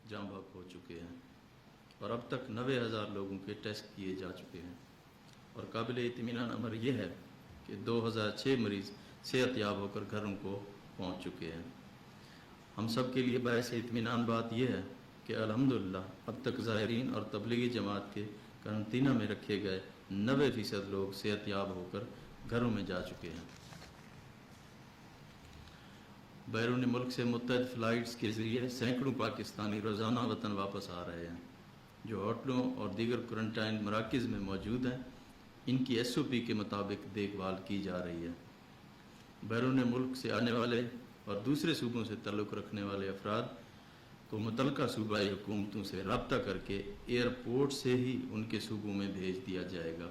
جاں بحق ہو چکے ہیں اور اب تک 90,000 لوگوں کے ٹیسٹ کیے جا چکے ہیں، اور قابل اطمینان امر یہ ہے کہ 2006 مریض صحت یاب ہو کر گھروں کو پہنچ چکے ہیں۔ ہم سب کے لیے باعث اطمینان بات یہ ہے کہ الحمدللہ اب تک زائرین اور تبلیغی جماعت کے قرنطینہ میں رکھے گئے 90% لوگ صحت یاب ہو کر گھروں میں جا چکے ہیں۔ بیرون ملک سے متعدد فلائٹس کے ذریعے سینکڑوں پاکستانی روزانہ وطن واپس آ رہے ہیں، جو ہوٹلوں اور دیگر کوارنٹائن مراکز میں موجود ہیں۔ ان کی SOP کے مطابق دیکھ بھال کی جا رہی ہے۔ بیرون ملک سے آنے والے اور دوسرے صوبوں سے تعلق رکھنے والے افراد کو متعلقہ صوبائی حکومتوں سے رابطہ کر کے ایئرپورٹ سے ہی ان کے صوبوں میں بھیج دیا جائے گا۔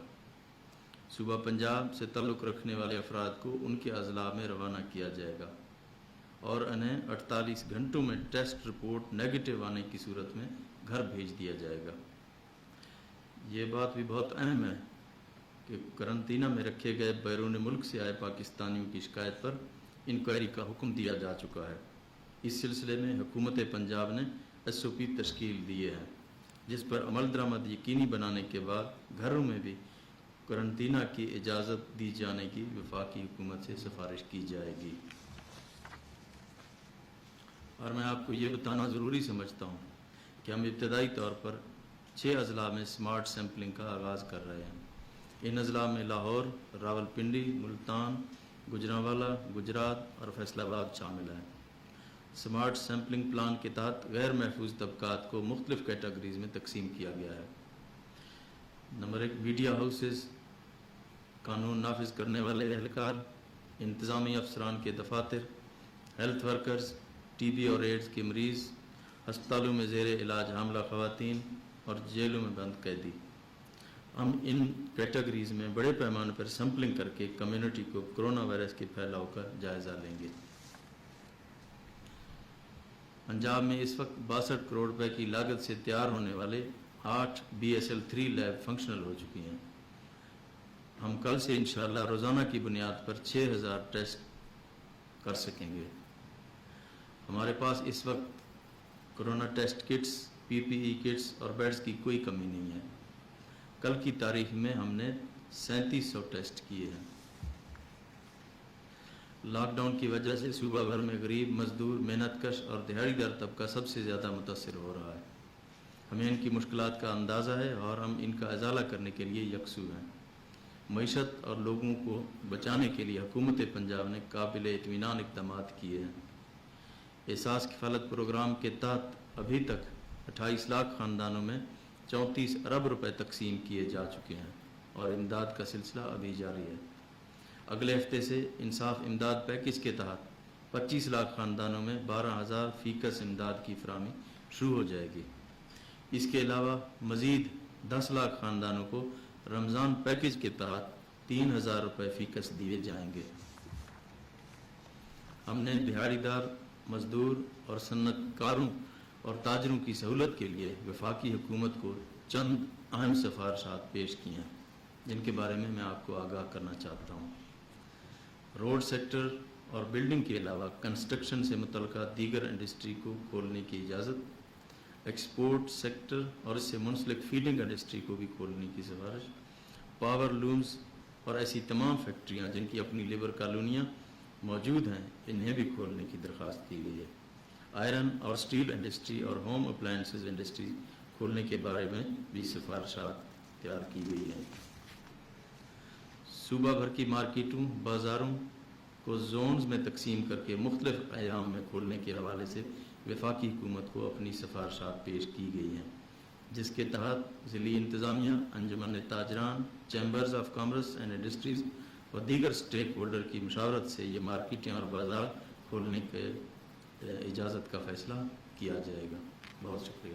صوبہ پنجاب سے تعلق رکھنے والے افراد کو ان کے اضلاع میں روانہ کیا جائے گا اور انہیں 48 گھنٹوں میں ٹیسٹ رپورٹ نیگیٹو آنے کی صورت میں گھر بھیج دیا جائے گا۔ یہ بات بھی بہت اہم ہے کہ قرنطینہ میں رکھے گئے بیرون ملک سے آئے پاکستانیوں کی شکایت پر انکوائری کا حکم دیا جا چکا ہے۔ اس سلسلے میں حکومت پنجاب نے SOP تشکیل دیے ہیں، جس پر عمل درآمد یقینی بنانے کے بعد گھروں میں بھی قرنطینہ کی اجازت دی جانے کی وفاقی حکومت سے سفارش کی جائے گی۔ اور میں آپ کو یہ بتانا ضروری سمجھتا ہوں کہ ہم ابتدائی طور پر 6 اضلاع میں سمارٹ سیمپلنگ کا آغاز کر رہے ہیں۔ ان اضلاع میں لاہور، راولپنڈی، ملتان، گوجرانوالہ، گجرات اور فیصل آباد شامل ہیں۔ سمارٹ سیمپلنگ پلان کے تحت غیر محفوظ طبقات کو مختلف کیٹیگریز میں تقسیم کیا گیا ہے۔ نمبر 1، میڈیا ہاؤسز، قانون نافذ کرنے والے اہلکار، انتظامی افسران کے دفاتر، ہیلتھ ورکرز، TB اور ایڈز کے مریض، ہسپتالوں میں زیر علاج حاملہ خواتین اور جیلوں میں بند قیدی۔ ہم ان کیٹیگریز میں بڑے پیمانے پر سیمپلنگ کر کے کمیونٹی کو کرونا وائرس کے پھیلاؤ کا جائزہ لیں گے۔ پنجاب میں اس وقت 62 کروڑ روپے کی لاگت سے تیار ہونے والے 8 BSL-3 لیب فنکشنل ہو چکی ہیں۔ ہم کل سے انشاءاللہ روزانہ کی بنیاد پر 6000 ٹیسٹ کر سکیں گے۔ ہمارے پاس اس وقت corona test kits, PPE kits اور بیڈز کی کوئی کمی نہیں ہے۔ کل کی تاریخ میں ہم نے 3700 ٹیسٹ کیے ہیں۔ لاک ڈاؤن کی وجہ سے صوبہ بھر میں غریب، مزدور، محنت کش اور دہاڑی دار طبقہ سب سے زیادہ متاثر ہو رہا ہے۔ ہمیں ان کی مشکلات کا اندازہ ہے اور ہم ان کا ازالہ کرنے کے لیے یکسو ہیں۔ معیشت اور لوگوں کو بچانے کے لیے حکومت پنجاب نے قابل اطمینان اقدامات کیے ہیں۔ احساس کفالت پروگرام کے تحت ابھی تک 28 لاکھ خاندانوں میں 34 ارب روپے تقسیم کیے جا چکے ہیں اور امداد کا سلسلہ ابھی جاری ہے۔ اگلے ہفتے سے انصاف امداد پیکج کے تحت 25 لاکھ خاندانوں میں 12,000 فی کس امداد کی فراہمی شروع ہو جائے گی۔ اس کے علاوہ مزید 10 لاکھ خاندانوں کو رمضان پیکج کے تحت 3,000 روپے فی کس دیے جائیں گے۔ ہم نے دہاڑی دار، مزدور اور صنعت کاروں اور تاجروں کی سہولت کے لیے وفاقی حکومت کو چند اہم سفارشات پیش کی ہیں، جن کے بارے میں آپ کو آگاہ کرنا چاہتا ہوں۔ روڈ سیکٹر اور بلڈنگ کے علاوہ کنسٹرکشن سے متعلقہ دیگر انڈسٹری کو کھولنے کی اجازت، ایکسپورٹ سیکٹر اور اس سے منسلک فیڈنگ انڈسٹری کو بھی کھولنے کی سفارش، پاور لومز اور ایسی تمام فیکٹریاں جن کی اپنی لیبر کالونیاں موجود ہیں، انہیں بھی کھولنے کی درخواست کی گئی ہے۔ آئرن اور سٹیل انڈسٹری اور ہوم اپلائنسز انڈسٹری کھولنے کے بارے میں بھی سفارشات تیار کی گئی ہیں۔ صوبہ بھر کی مارکیٹوں، بازاروں کو زونز میں تقسیم کر کے مختلف ایام میں کھولنے کے حوالے سے وفاقی حکومت کو اپنی سفارشات پیش کی گئی ہیں، جس کے تحت ضلعی انتظامیہ، انجمن تاجران، chambers of commerce and industries اور دیگر سٹیک ہولڈر کی مشاورت سے یہ مارکیٹیں اور بازار کھولنے کے اجازت کا فیصلہ کیا جائے گا۔ بہت شکریہ۔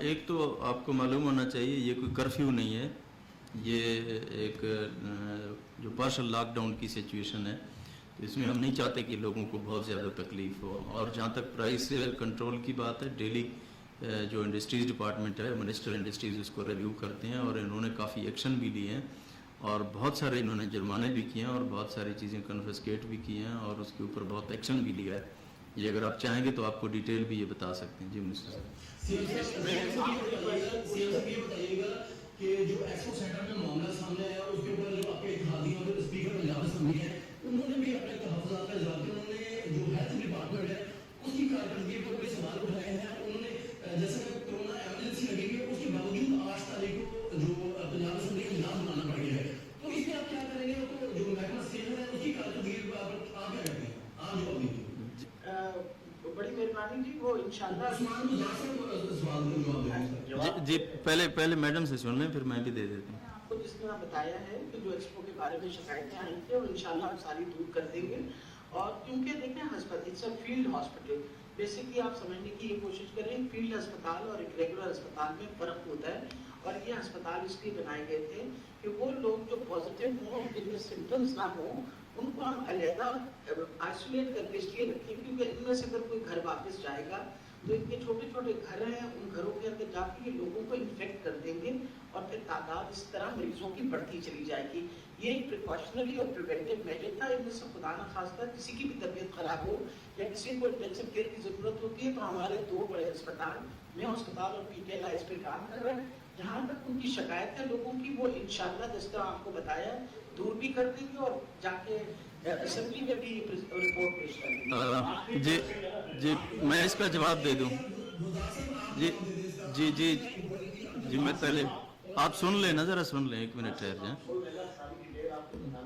ایک تو آپ کو معلوم ہونا چاہیے یہ کوئی کرفیو نہیں ہے، یہ ایک جو پارشل لاک ڈاؤن کی سچویشن ہے، تو اس میں ہم نہیں چاہتے کہ لوگوں کو بہت زیادہ تکلیف ہو. اور جہاں تک پرائس کنٹرول کی بات ہے، ڈیلی جو انڈسٹریز ڈپارٹمنٹ ہے، منسٹر انڈسٹریز اس کو ریویو کرتے ہیں، اور انہوں نے کافی ایکشن بھی لیے ہیں، اور بہت سارے انہوں نے جرمانے بھی کیے ہیں، اور بہت ساری چیزیں کنفسکیٹ بھی کی ہیں، اور اس کے اوپر بہت ایکشن بھی لیا ہے. یہ اگر آپ چاہیں گے تو آپ کو ڈیٹیل بھی یہ بتا سکتے ہیں. جی منسٹر صاحب. بتائیے گا کہ جو ایکسپو سینٹر میں معاملہ سامنے آیا اور اس کے اوپر جو آپ کے اتحادیوں اور اسپیکر پنجاب اسمبلی ہیں انہوں نے بھی اپنے تحفظات کا اظہار کیا. انہوں نے جو ہیلتھ ڈپارٹمنٹ ہے اس کی کارکردگی پر کوئی سوال اٹھائے ہیں. انہوں نے جیسے کہ کورونا ایمرجنسی لگی ہوئی ہے اس کے باوجود 8 تاریخ کو جو پنجاب اسمبلی کا اجلاس بنانا پڑ گیا ہے، تو اس میں آپ کیا کریں گے؟ تو جو محکمہ صحت ہے اس کی کارکردگی پر آپ کیا کہتے ہیں؟ آپ جواب دیجیے. بڑی مہربانی جی. وہ انشاءاللہ جی پہلے میڈم سے سن لیں، پھر میں بھی دے دیتا ہوں. آپ کو جس طرح بتایا ہے کہ جو ایکسپو کے بارے میں شکایتیں آئی تھیں وہ انشاءاللہ ہم ساری دور کر دیں گے. اور کیونکہ دیکھیں ہسپتال فیلڈ ہاسپٹل بیسکلی آپ سمجھنے کی یہ کوشش کریں، فیلڈ ہسپتال اور ایک ریگولر ہسپتال میں فرق ہوتا ہے. اور یہ ہسپتال اس لیے بنائے گئے تھے کہ وہ لوگ جو پازیٹیو ہوں، جن میں سمٹمس نہ ہوں، ان کو ہم علیحدہ آئسولیٹ کر کے اس لیے رکھیں کیونکہ ان میں سے اگر کوئی گھر واپس جائے گا تو ان کے چھوٹے چھوٹے گھر ہیں، ان گھروں کے اندر جا کے یہ لوگوں کو انفیکٹ کر دیں گے اور پھر تعداد اس طرح مریضوں کی بڑھتی چلی جائے گی. یہ ایک پریکاشنری اور پریونٹیو میجر تھا. ان میں سے خدا نہ خواستہ کسی کی بھی طبیعت خراب ہو یا کسی کو انٹینسو کیئر کی ضرورت ہوتی ہے تو ہمارے 2 بڑے اسپتال، میں ہسپتال اور پی ٹی ایل اس پہ کام کر رہے ہیں. جہاں تک ان کی شکایت ہے لوگوں کی، وہ انشاءاللہ جس طرح آپ کو بتایا دور بھی کر دیں گے اور جا کے اسمبلی میں بھی رپورٹ پیش کر دیں گے. جی میں اس کا جواب دے دوں. جی میں پہلے آپ سن لیں نا، ذرا سن لیں، 1 منٹ ٹھہر جائیں.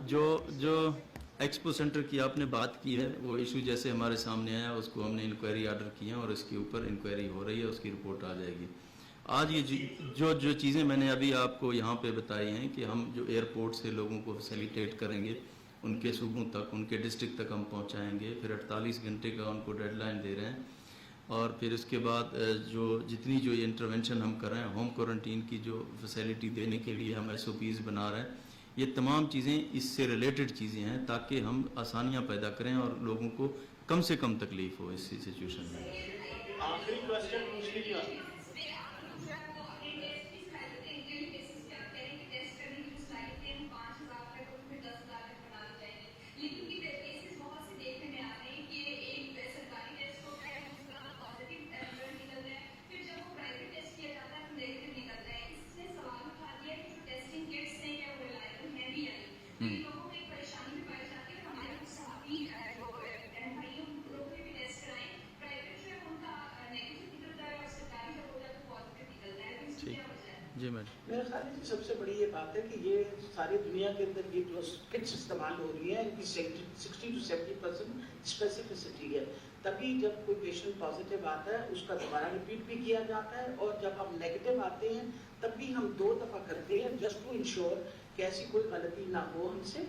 جو ایکسپو سینٹر کی آپ نے بات کی ہے وہ ایشو جیسے ہمارے سامنے آیا اس کو ہم نے انکوائری آرڈر کی ہیں اور اس کے اوپر انکوائری ہو رہی ہے، اس کی رپورٹ آ جائے گی. آج یہ جو چیزیں میں نے ابھی آپ کو یہاں پہ بتائی ہیں کہ ہم جو ایئرپورٹ سے لوگوں کو فیسیلیٹیٹ کریں گے، ان کے صوبوں تک، ان کے ڈسٹرکٹ تک ہم پہنچائیں گے. پھر 48 گھنٹے کا ان کو ڈیڈ لائن دے رہے ہیں. اور پھر اس کے بعد جتنی جو یہ انٹروینشن ہم کر رہے ہیں، ہوم کوارنٹین کی جو فیسیلٹی دینے کے لیے ہم SOPs بنا رہے ہیں، یہ تمام چیزیں اس سے ریلیٹڈ چیزیں ہیں تاکہ ہم آسانیاں پیدا کریں اور لوگوں کو کم سے کم تکلیف ہو اس سچویشن میں. آخری کوشچن پوچھ لیجیے. جی میڈم. میرے خیال میں سب سے بڑی یہ بات ہے کہ یہ ساری دنیا کے اندر یہ جو کٹس استعمال ہو رہی ہیں ان کی 60 to 70% اسپیسیفسٹی ہے. تبھی جب کوئی پیشنٹ پازیٹیو آتا ہے اس کا دوبارہ ریپیٹ بھی کیا جاتا ہے، اور جب ہم نیگیٹو آتے ہیں تب بھی ہم 2 دفعہ کرتے ہیں جسٹ ٹو انشور کہ ایسی کوئی غلطی نہ ہو ہم سے.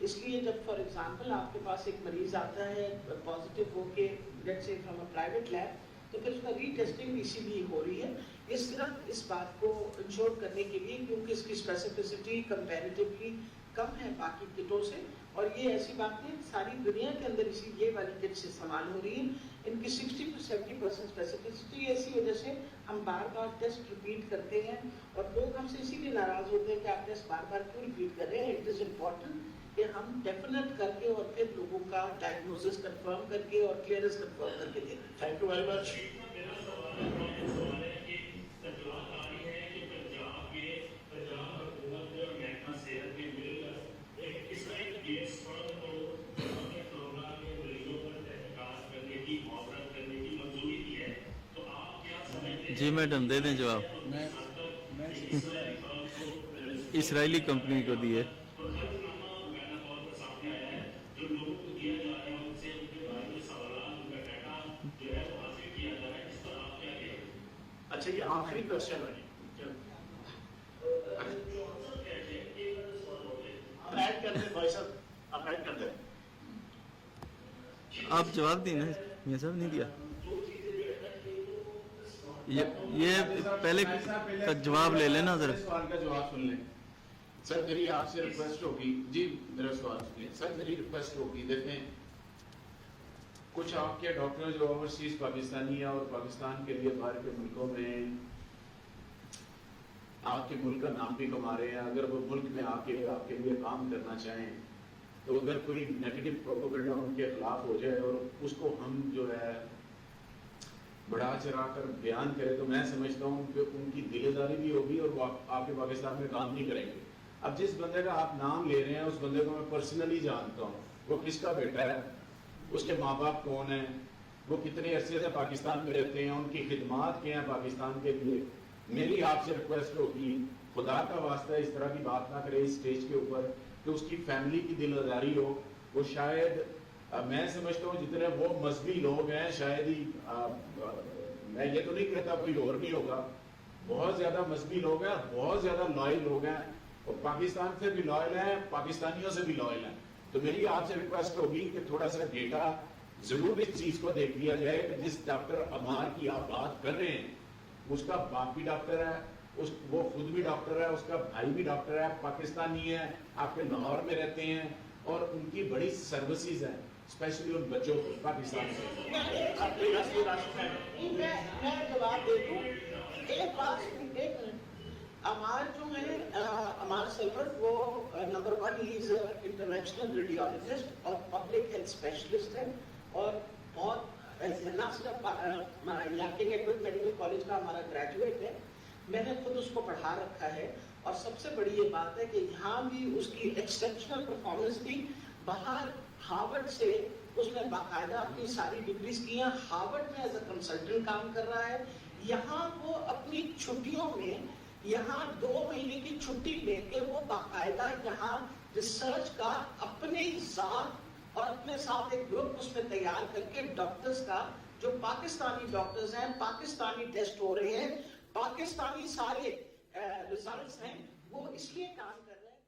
اس لیے جب فار ایگزامپل آپ کے پاس ایک مریض آتا ہے پازیٹیو ہو کے let's say from a private lab, تو پھر اس کا ری ٹیسٹنگ اسی لیے ہو رہی ہے اس طرح اس بات کو انشور کرنے کے لیے کیونکہ اس کی اسپیسیفسٹی کمپیریٹیولی کم ہے باقی کٹوں سے. اور یہ ایسی بات نہیں، ساری دنیا کے اندر اسی یہ والی کٹس استعمال ہو رہی ہیں. ان کی 60 to 70% اسپیسیفسٹی ایسی وجہ سے ہم بار بار ٹیسٹ ریپیٹ کرتے ہیں اور لوگ ہم سے اسی لیے ناراض ہوتے ہیں کہ آپ ٹیسٹ بار بار کیوں ریپیٹ کر رہے ہیں. اٹ از امپورٹنٹ کہ ہم ڈیفینیٹ کر کے اور پھر لوگوں کا ڈائگنوسس کنفرم کر کے اور کلیئرنس کنفرم کر کے دیں. Thank you very much. جی میڈم دے دیں جواب. اسرائیلی کمپنی کو دی ہے. اچھا یہ آخری کوشچن ہے. آپ ایڈ کر دیں بھائی صاحب، آپ ایڈ کر دیں. آپ جواب دیں نا، میاں صاحب نہیں دیا. یہ پہلے کا جواب لے لینا ذرا. سوال کا جواب سن لیں سر. میری آپ سے ریکویسٹ ہوگی جی میرا سوال سنیے سر. میری ریکویسٹ ہوگی دیکھیں کچھ آپ کے ڈاکٹر جو اوورسیز پاکستانی ہیں اور پاکستان کے لیے باہر کے ملکوں میں آپ کے ملک کا نام بھی کما رہے ہیں, اگر وہ ملک میں آ کے آپ کے لیے کام کرنا چاہیں تو اگر کوئی نیگیٹو پروپیگنڈا ان کے خلاف ہو جائے اور اس کو ہم جو ہے بڑھا چڑھا کر بیان کرے تو میں سمجھتا ہوں کہ ان کی دلداری بھی ہوگی اور وہ آپ کے پاکستان میں کام نہیں کریں گے. اب جس بندے کا آپ نام لے رہے ہیں اس بندے کو میں پرسنلی جانتا ہوں, وہ کس کا بیٹا ہے, اس کے ماں باپ کون ہیں, وہ کتنے عرصے سے پاکستان میں رہتے ہیں, ان کی خدمات کیا ہیں پاکستان کے لیے. میری آپ سے ریکویسٹ ہوگی خدا کا واسطہ اس طرح کی بات نہ کرے اس اسٹیج کے اوپر کہ اس کی فیملی کی دلداری ہو. وہ شاید میں سمجھتا ہوں جتنے وہ مذہبی لوگ ہیں شاید ہی میں یہ تو نہیں کہتا کوئی اور بھی ہوگا, بہت زیادہ مذہبی لوگ ہیں, بہت زیادہ لائل لوگ ہیں اور پاکستان سے بھی لائل ہیں, پاکستانیوں سے بھی لائل ہیں. تو میری آپ سے ریکویسٹ ہوگی کہ تھوڑا سا ڈیٹا ضرور اس چیز کو دیکھ لیا جائے کہ جس ڈاکٹر عمار کی آپ بات کر رہے ہیں اس کا باپ بھی ڈاکٹر ہے, وہ خود بھی ڈاکٹر ہے, اس کا بھائی بھی ڈاکٹر ہے, پاکستانی ہے, آپ کے لاہور میں رہتے ہیں اور ان کی بڑی سروسز ہیں اسپیشلی ان بچوں کو پاکستان سے. میں جواب دے دوں ایک بات. عمار جو ہے عمار سلور وہ number 1 he is international radiologist اور پبلک ہیلتھ اسپیشلسٹ ہے اور بہت نہ صرف ہمارا علاقے کے میڈیکل کالج کا ہمارا گریجویٹ ہے. میں نے خود اس کو پڑھا رکھا ہے اور سب سے بڑی یہ بات ہے کہ یہاں بھی اس کی ایکسٹینشنل پرفارمنس تھی. باہر ہارورڈ سے اس نے باقاعدہ اپنی ساری ڈگریز کی ہیں, ہارورڈ میں ایز اے کنسلٹنٹ کام کر رہا ہے. یہاں وہ اپنی چھٹیوں میں یہاں 2 مہینے کی چھٹی لے کے وہ باقاعدہ یہاں ریسرچ کا اپنے ذات اور اپنے ساتھ ایک گروپ اس میں تیار کر کے ڈاکٹرز کا جو پاکستانی ڈاکٹرز ہیں, پاکستانی ٹیسٹ ہو رہے ہیں, پاکستانی سارے ریزلٹس ہیں, وہ اس لیے کام کر رہے ہیں.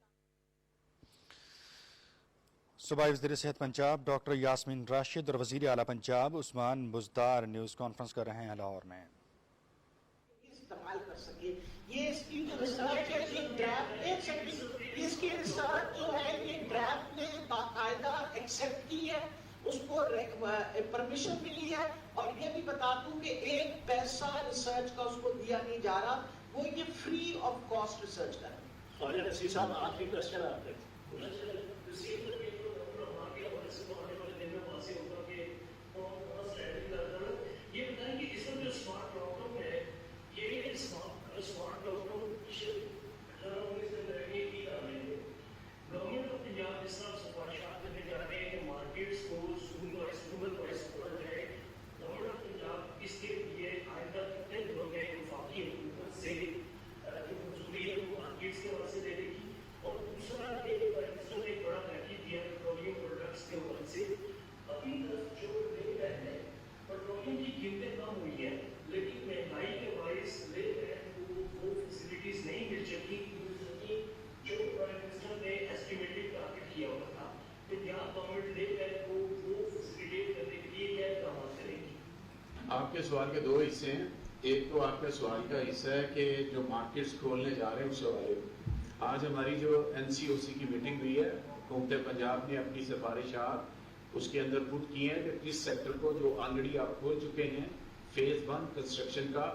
صوبائی وزیر صحت پنجاب ڈاکٹر یاسمین راشد اور وزیر اعلیٰ پنجاب عثمان بزدار نیوز کانفرنس کر رہے ہیں لاہور میں. استعمال کر سکے یہ اس کی جو ریسرچ ہے اس کی ریسرچ جو ہے یہ ڈرافٹ نے باقاعدہ ایکسیپٹ کی ہے, اس کو پرمیشن ملی ہے. اور یہ بھی بتا دوں کہ 1 پیسہ ریسرچ کا اس کو دیا نہیں جا رہا, وہ یہ فری آف کاسٹ ریسرچ کر رہے ہیں. خواجہ نصیر صاحب آخری کوشچن آپ تک. یہ بتائیں کہ اس میں جو اسمارٹ پروگرام ہے یہ smart program government of Punjab جس طرح سفارشات کرنے جا رہے ہیں کہ مارکیٹس کو گورنمنٹ آف پنجاب اس کے لیے آئندہ کتنے دنوں میں وفاقی حکومت سے جو منظوری ہے وہ مارکیٹس کے واسطے دے دے گی. اور دوسرا ایک بڑا تحقیق دیا پیٹرولیم پروڈکٹس کے حوالے سے. ابھی تک جو ریٹ ہے پیٹرولیم کی قیمتیں کم ہوئی ہیں لیکن مہنگائی کے باعث وہ فیسلٹیز نہیں مل سکی جو پرائم منسٹر نے ایسٹیمیٹڈ ٹارگیٹ کیا ہوا تھا. پنجاب گورنمنٹ لے کر وہ فیسلیٹیٹ کرنے کے لیے کیا اقدامات کرے گی؟ آپ کے سوال کے 2 حصے ہیں. ایک تو آپ کے سوال کا حصہ ہے کہ جو مارکیٹس کھولنے جا رہے ہیں اس حوالے آج ہماری جو NCOC کی میٹنگ ہوئی ہے, حکومت پنجاب نے اپنی سفارشات اس کے اندر پٹ کی ہیں کہ کس سیکٹر کو جو آلریڈی آپ کھول چکے ہیں فیز 1 کنسٹرکشن کا,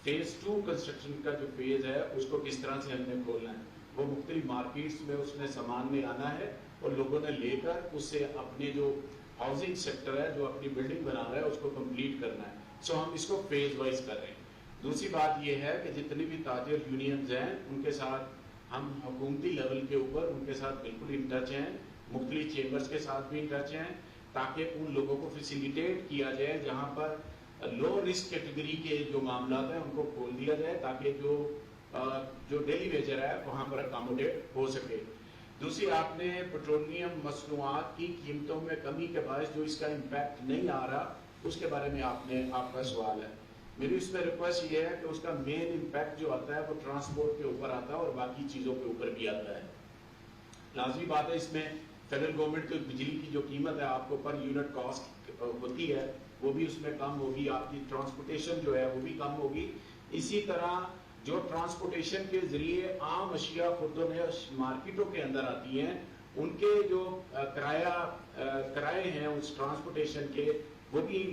فیز 2 کنسٹرکشن کا جو فیز ہے اس کو کس طرح سے ہم نے کھولنا ہے. وہ مختلف مارکیٹس میں اس نے سامان میں آنا ہے اور لوگوں نے لے کر اس سے اپنے جو ہاؤسنگ سیکٹر ہے جو اپنی بلڈنگ بنا رہا ہے اس کو کمپلیٹ کرنا ہے. سو ہم اس کو فیز وائز کر رہے ہیں. دوسری بات یہ ہے کہ جتنی بھی تاجر یونینز ہیں ان کے ساتھ ہم حکومتی لیول کے اوپر ان کے ساتھ بالکل ان ٹچ ہیں, مختلف چیمبرز کے ساتھ بھی ان ٹچ ہیں تاکہ ان لوگوں کو فیسیلیٹیٹ کیا جائے جہاں پر لو رسک کیٹیگری کے جو معاملات ہیں ان کو کھول دیا جائے تاکہ جو ڈیلی ویجر ہے وہاں پر اکاموڈیٹ ہو سکے. دوسری آپ نے پیٹرولیم مصنوعات کی قیمتوں میں کمی کے باعث جو اس کا امپیکٹ نہیں آ رہا اس کے بارے میں آپ کا سوال ہے. میری اس میں ریکویسٹ یہ ہے کہ اس کا مین امپیکٹ جو آتا ہے وہ ٹرانسپورٹ کے اوپر آتا ہے اور باقی چیزوں کے اوپر بھی آتا ہے. لازمی بات ہے اس میں فیڈرل گورنمنٹ کی بجلی کی جو قیمت ہے آپ کو پر یونٹ کاسٹ ہوتی ہے وہ بھی اس میں کم ہوگی, آپ کی ٹرانسپورٹیشن جو ہے وہ بھی کم ہوگی. اسی طرح جو ٹرانسپورٹیشن کے ذریعے عام اشیاء مارکیٹوں کے اندر آتی ہیں, ان کے جو کرائے ہیں اس ٹرانسپورٹیشن کے, وہ بھی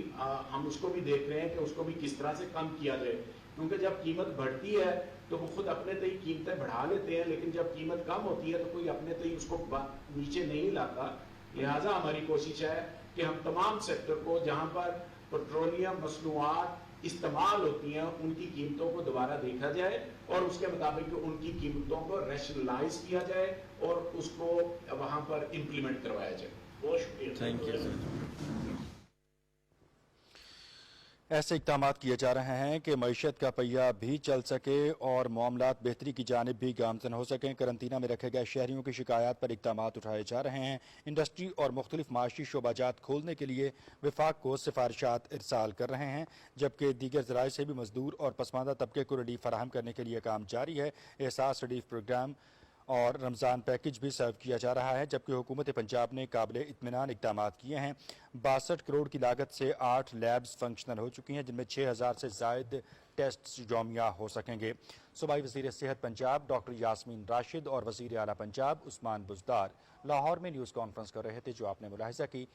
ہم اس کو بھی دیکھ رہے ہیں کہ اس کو بھی کس طرح سے کم کیا جائے. کیونکہ جب قیمت بڑھتی ہے تو وہ خود اپنے تئی قیمتیں بڑھا لیتے ہیں, لیکن جب قیمت کم ہوتی ہے تو کوئی اپنے تئی اس کو نیچے نہیں لاتا. لہٰذا ہماری کوشش ہے کہ ہم تمام سیکٹر کو جہاں پر پیٹرولیم مصنوعات استعمال ہوتی ہیں ان کی قیمتوں کو دوبارہ دیکھا جائے اور اس کے مطابق ان کی قیمتوں کو ریشنلائز کیا جائے اور اس کو وہاں پر امپلیمنٹ کروایا جائے. بہت شکریہ. Thank you sir. ایسے اقدامات کیے جا رہے ہیں کہ معیشت کا پہیہ بھی چل سکے اور معاملات بہتری کی جانب بھی گامزن ہو سکیں. قرنطینہ میں رکھے گئے شہریوں کی شکایات پر اقدامات اٹھائے جا رہے ہیں. انڈسٹری اور مختلف معاشی شعبہ جات کھولنے کے لیے وفاق کو سفارشات ارسال کر رہے ہیں, جبکہ دیگر ذرائع سے بھی مزدور اور پسماندہ طبقے کو ریلیف فراہم کرنے کے لیے کام جاری ہے. احساس ریلیف پروگرام اور رمضان پیکج بھی سرو کیا جا رہا ہے, جبکہ حکومت پنجاب نے قابل اطمینان اقدامات کیے ہیں. 62 کروڑ کی لاگت سے 8 لیبز فنکشنل ہو چکی ہیں, جن میں 6000 سے زائد ٹیسٹ یومیہ ہو سکیں گے. صوبائی وزیر صحت پنجاب ڈاکٹر یاسمین راشد اور وزیر اعلیٰ پنجاب عثمان بزدار لاہور میں نیوز کانفرنس کر رہے تھے, جو آپ نے ملاحظہ کی.